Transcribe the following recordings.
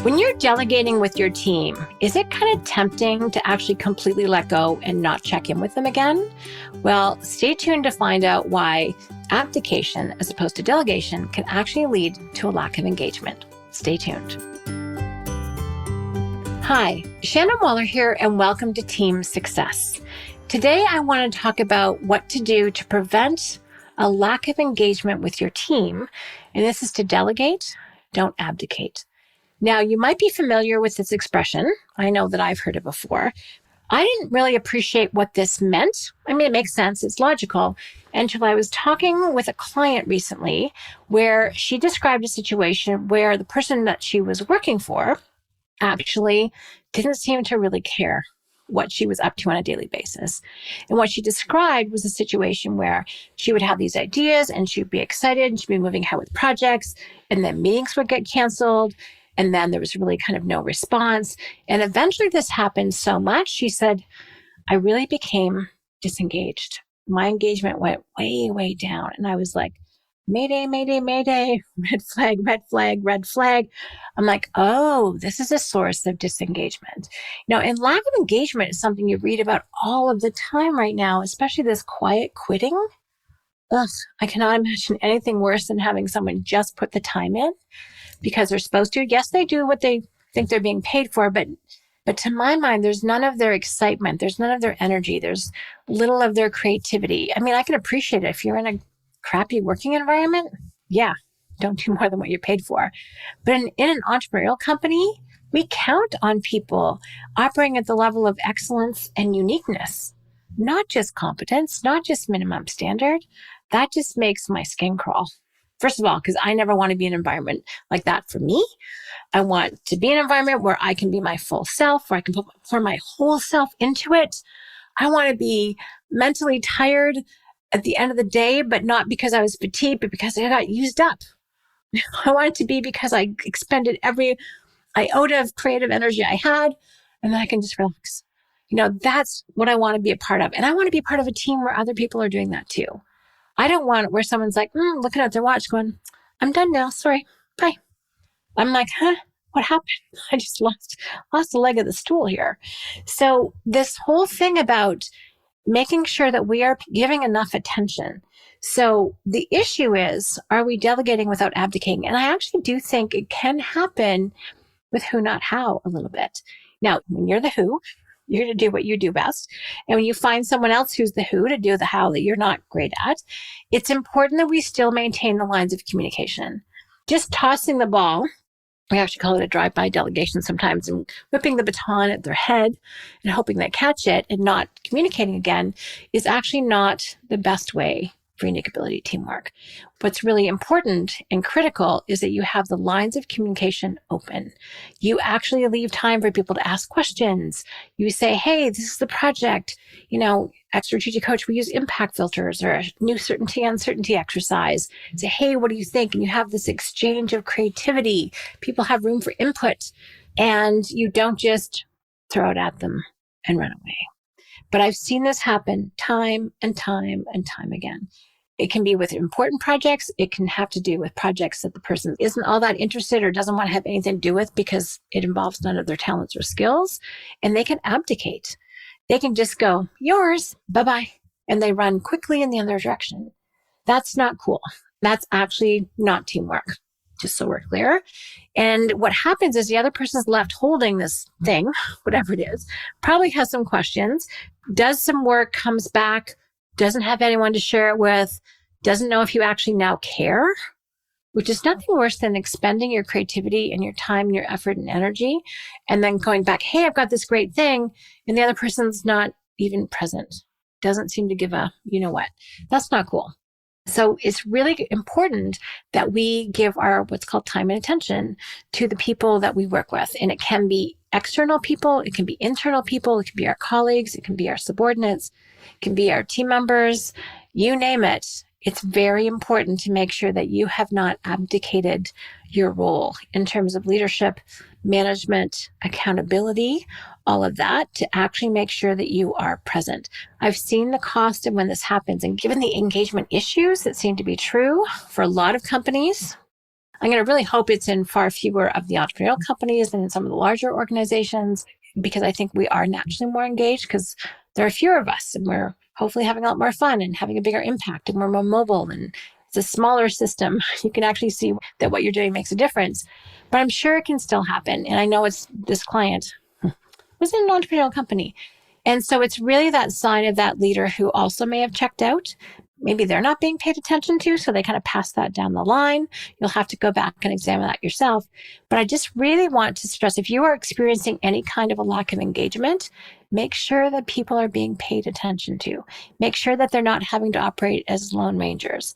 When you're delegating with your team, is it kind of tempting to actually completely let go and not check in with them again? Well, stay tuned to find out why abdication as opposed to delegation can actually lead to a lack of engagement. Stay tuned. Hi, Shannon Waller here, and welcome to Team Success. Today, I want to talk about what to do to prevent a lack of engagement with your team. And this is to delegate, don't abdicate. Now, you might be familiar with this expression. I know that I've heard it before. I didn't really appreciate what this meant. I mean, it makes sense. It's logical. Until I was talking with a client recently where she described a situation where the person that she was working for actually didn't seem to really care what she was up to on a daily basis. And what she described was a situation where she would have these ideas and she'd be excited and she'd be moving ahead with projects, and then meetings would get canceled. And then there was really kind of no response. And eventually this happened so much, she said, I really became disengaged. My engagement went way, way down. And I was like, Mayday, Mayday, Mayday, red flag, red flag, red flag. I'm like, oh, this is a source of disengagement. And lack of engagement is something you read about all of the time right now, especially this quiet quitting. Ugh, I cannot imagine anything worse than having someone just put the time in because they're supposed to. Yes, they do what they think they're being paid for, but to my mind, there's none of their excitement. There's none of their energy. There's little of their creativity. I mean, I can appreciate it. If you're in a crappy working environment, yeah, don't do more than what you're paid for. But in an entrepreneurial company, we count on people operating at the level of excellence and uniqueness, not just competence, not just minimum standard. That just makes my skin crawl. First of all, because I never want to be in an environment like that for me. I want to be in an environment where I can be my full self, where I can pour my whole self into it. I want to be mentally tired at the end of the day, but not because I was fatigued, but because I got used up. I want it to be because I expended every iota of creative energy I had, and then I can just relax. That's what I want to be a part of. And I want to be a part of a team where other people are doing that too. I don't want it where someone's like, looking at their watch going, I'm done now. Sorry. Bye. I'm like, what happened? I just lost a leg of the stool here. So this whole thing about making sure that we are giving enough attention. So the issue is, are we delegating without abdicating? And I actually do think it can happen with who, not how a little bit. Now, when you're the who, you're going to do what you do best. And when you find someone else who's the who to do the how that you're not great at, it's important that we still maintain the lines of communication. Just tossing the ball, we actually call it a drive-by delegation sometimes, and whipping the baton at their head and hoping they catch it and not communicating again is actually not the best way for unique ability teamwork. What's really important and critical is that you have the lines of communication open. You actually leave time for people to ask questions. You say, hey, this is the project. At Strategic Coach, we use impact filters or a new certainty, uncertainty exercise. Say, hey, what do you think? And you have this exchange of creativity. People have room for input, and you don't just throw it at them and run away. But I've seen this happen time and time and time again. It can be with important projects. It can have to do with projects that the person isn't all that interested or doesn't want to have anything to do with because it involves none of their talents or skills. And they can abdicate. They can just go, yours, bye-bye. And they run quickly in the other direction. That's not cool. That's actually not teamwork, just so we're clear. And what happens is the other person's left holding this thing, whatever it is, probably has some questions, does some work, comes back, doesn't have anyone to share it with, doesn't know if you actually now care, which is nothing worse than expending your creativity and your time and your effort and energy, and then going back, hey, I've got this great thing, and the other person's not even present, doesn't seem to give a you-know-what. That's not cool. So it's really important that we give our what's called time and attention to the people that we work with. And it can be external people, it can be internal people, it can be our colleagues, it can be our subordinates, it can be our team members, you name it. It's very important to make sure that you have not abdicated your role in terms of leadership, management, accountability, all of that, to actually make sure that you are present. I've seen the cost of when this happens, and given the engagement issues that seem to be true for a lot of companies, I'm going to really hope it's in far fewer of the entrepreneurial companies than in some of the larger organizations, because I think we are naturally more engaged because there are fewer of us and we're hopefully having a lot more fun and having a bigger impact and we're more mobile and it's a smaller system. You can actually see that what you're doing makes a difference, but I'm sure it can still happen. And I know it's this client was in an entrepreneurial company. And so it's really that sign of that leader who also may have checked out. Maybe they're not being paid attention to, so they kind of pass that down the line. You'll have to go back and examine that yourself. But I just really want to stress, if you are experiencing any kind of a lack of engagement, make sure that people are being paid attention to. Make sure that they're not having to operate as lone rangers.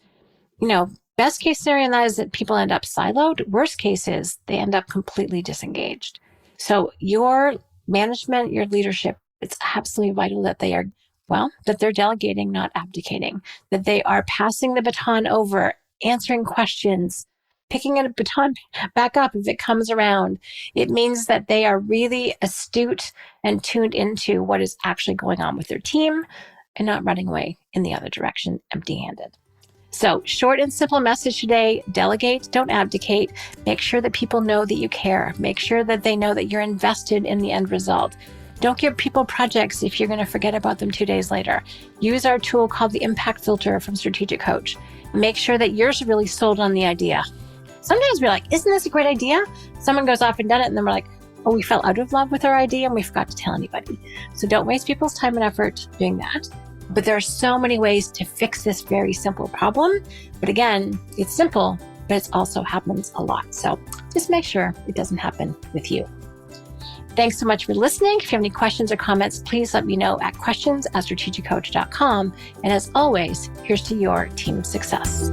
Best case scenario in that is that people end up siloed. Worst case is they end up completely disengaged. So your management, your leadership, it's absolutely vital that that they're delegating, not abdicating, that they are passing the baton over, answering questions, picking a baton back up if it comes around. It means that they are really astute and tuned into what is actually going on with their team and not running away in the other direction empty-handed. So short and simple message today: delegate, don't abdicate. Make sure that people know that you care. Make sure that they know that you're invested in the end result. Don't give people projects if you're going to forget about them 2 days later. Use our tool called the Impact Filter from Strategic Coach. Make sure that you're really sold on the idea. Sometimes we're like, isn't this a great idea? Someone goes off and done it, and then we're like, oh, we fell out of love with our idea and we forgot to tell anybody. So don't waste people's time and effort doing that. But there are so many ways to fix this very simple problem. But again, it's simple, but it also happens a lot. So just make sure it doesn't happen with you. Thanks so much for listening. If you have any questions or comments, please let me know at questions@strategiccoach.com. And as always, here's to your team success.